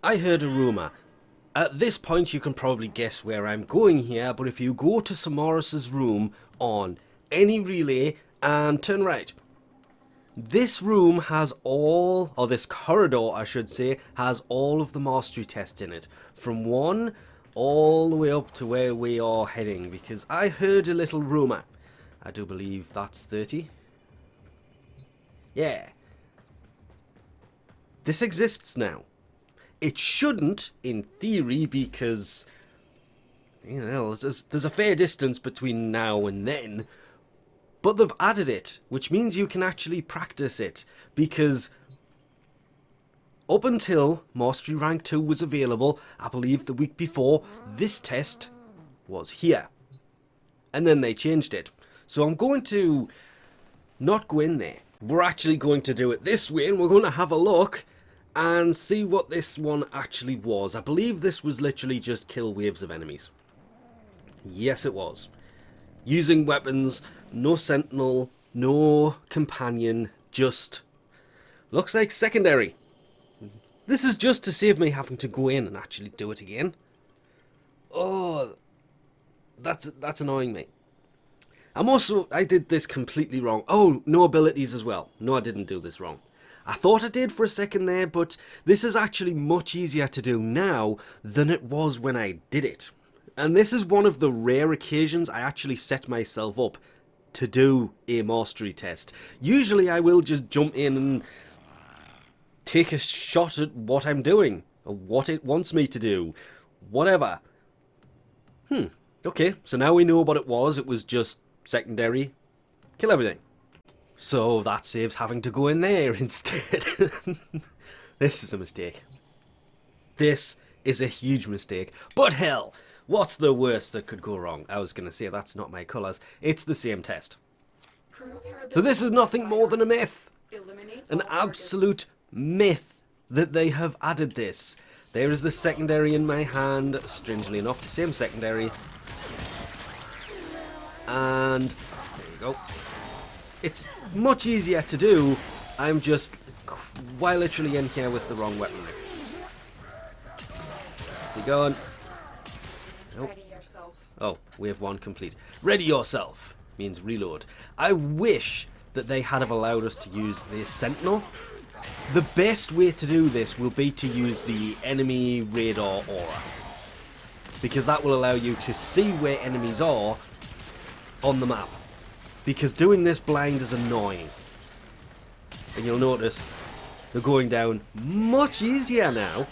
I heard a rumour. At this point you can probably guess where I'm going here, but if you go to Samaris's room on any relay and turn right, this room has all, or this corridor I should say, has all of the mastery tests in it. From 1 all the way up to where we are heading, because I heard a little rumour. I do believe that's 30. Yeah. This exists now. It shouldn't, in theory, because you know, there's a fair distance between now and then. But they've added it, which means you can actually practice it. Because up until Mastery Rank 2 was available, I believe the week before, this test was here. And then they changed it. So I'm going to not go in there. We're actually going to do it this way, and we're going to have a look and see what this one actually was. I believe this was literally just kill waves of enemies. Yes, it was. Using weapons, no sentinel, no companion, just looks like secondary. This is just to save me having to go in and actually do it again. Oh, that's annoying me. I did this completely wrong. Oh, no abilities as well. No, I didn't do this wrong. I thought I did for a second there, but this is actually much easier to do now than it was when I did it. And this is one of the rare occasions I actually set myself up to do a mastery test. Usually I will just jump in and take a shot at what I'm doing, or what it wants me to do, whatever. Okay, so now we know what it was. It was just secondary, kill everything. So that saves having to go in there instead. This is a mistake. This is a huge mistake. But hell, what's the worst that could go wrong? I was going to say that's not my colours. It's the same test. So this is nothing more than a myth. An absolute myth that they have added this. There is the secondary in my hand. Strangely enough, the same secondary. And there you go. It's much easier to do. I'm just quite literally in here with the wrong weapon. You going? Nope. Ready yourself. Oh, wave 1 complete. Ready yourself means reload. I wish that they had have allowed us to use the sentinel. The best way to do this will be to use the enemy radar aura, because that will allow you to see where enemies are on the map. Because doing this blind is annoying. And you'll notice they're going down much easier now.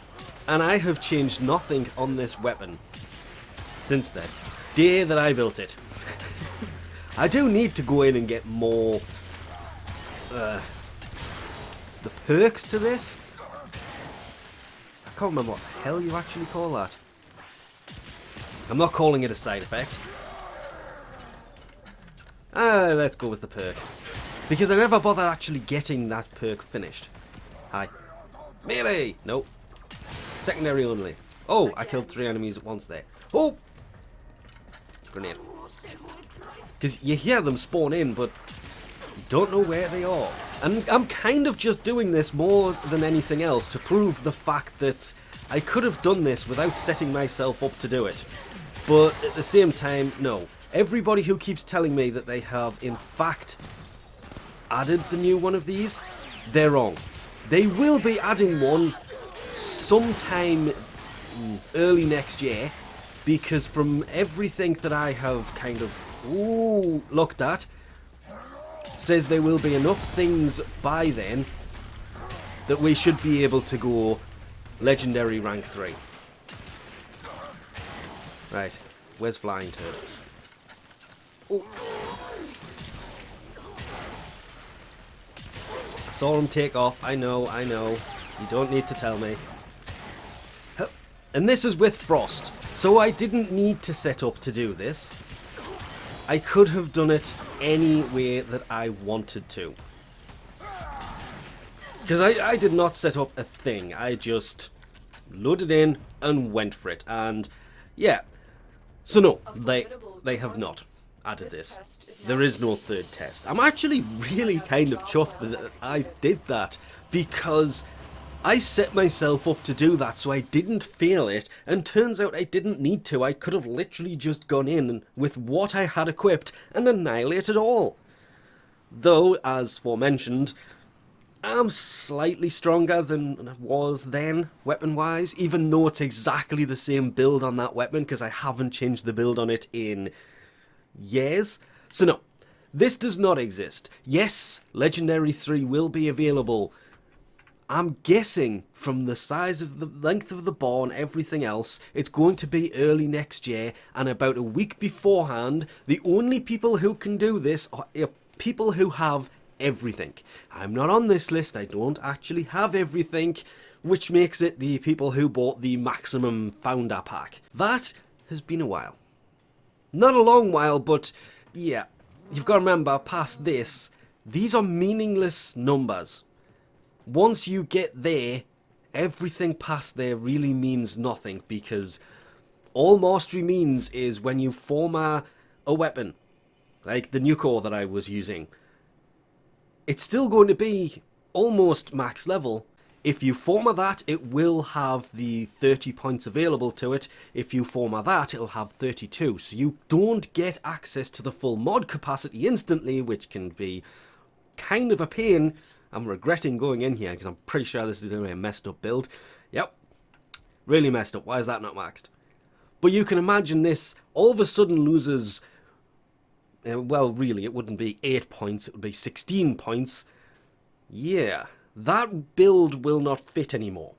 And I have changed nothing on this weapon since the day that I built it. I do need to go in and get more the perks to this. I can't remember what the hell you actually call that. I'm not calling it a side effect. Let's go with the perk. Because I never bothered actually getting that perk finished. Hi. Melee! Nope. Secondary only. Oh, I killed 3 enemies at once there. Oh! Grenade. Because you hear them spawn in, but you don't know where they are. And I'm kind of just doing this more than anything else to prove the fact that I could have done this without setting myself up to do it. But at the same time, no. Everybody who keeps telling me that they have, in fact, added the new one of these, they're wrong. They will be adding one sometime early next year, because from everything that I have kind of looked at, says there will be enough things by then that we should be able to go Legendary Rank 3. Right, where's Flying Turd? Oh. I saw him take off. I know. You don't need to tell me. And this is with Frost. So I didn't need to set up to do this. I could have done it any way that I wanted to. Because I did not set up a thing. I just loaded in and went for it. And yeah. So no, they have not added this. There is no third test. I'm actually really kind of chuffed that I did that, because I set myself up to do that so I didn't fail it, and turns out I didn't need to. I could have literally just gone in with what I had equipped and annihilated all. Though, as forementioned, I'm slightly stronger than I was then, weapon-wise, even though it's exactly the same build on that weapon, because I haven't changed the build on it in years. So no, this does not exist. Yes, Legendary 3 will be available. I'm guessing from the size of the length of the bar and everything else, it's going to be early next year, and about a week beforehand, the only people who can do this are people who have everything. I'm not on this list, I don't actually have everything, which makes it the people who bought the maximum founder pack. That has been a while. Not a long while, but yeah, you've got to remember, past this, these are meaningless numbers. Once you get there, everything past there really means nothing, because all mastery means is when you form a weapon, like the Nucor that I was using, it's still going to be almost max level. If you former that, it will have the 30 points available to it. If you former that, it'll have 32. So you don't get access to the full mod capacity instantly, which can be kind of a pain. I'm regretting going in here because I'm pretty sure this is going to be a messed up build. Yep, really messed up. Why is that not maxed? But you can imagine this all of a sudden loses, well, really, it wouldn't be 8 points, it would be 16 points. Yeah, that build will not fit anymore.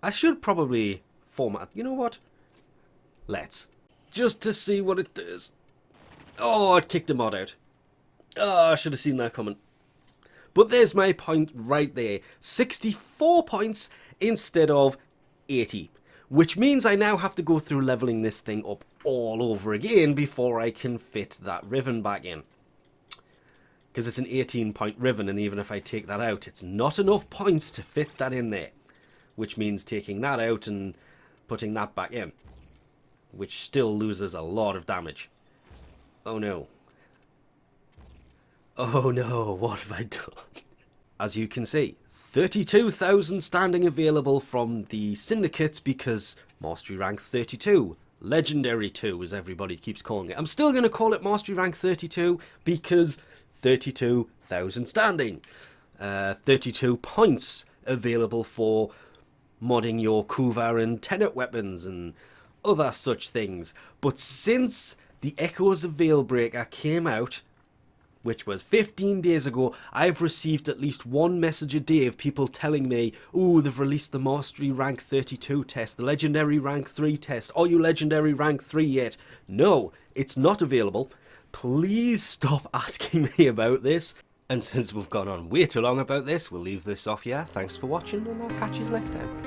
I should probably format, you know what? Let's. Just to see what it does. Oh, it kicked a mod out. Oh, I should have seen that coming. But there's my point right there. 64 points instead of 80. Which means I now have to go through leveling this thing up all over again before I can fit that ribbon back in. Because it's an 18-point ribbon, and even if I take that out, it's not enough points to fit that in there. Which means taking that out and putting that back in. Which still loses a lot of damage. Oh no. Oh no, what have I done? As you can see, 32,000 standing available from the syndicates because Mastery Rank 32. Legendary 2, as everybody keeps calling it. I'm still going to call it Mastery Rank 32 because 32,000 standing. 32 points available for modding your Kuva and Tenet weapons and other such things. But since the Echoes of Veilbreaker came out, which was 15 days ago, I've received at least one message a day of people telling me, ooh, they've released the Mastery Rank 32 test, the Legendary Rank 3 test. Are you Legendary Rank 3 yet? No, it's not available. Please stop asking me about this. And since we've gone on way too long about this, we'll leave this off here. Thanks for watching, and I'll catch you next time.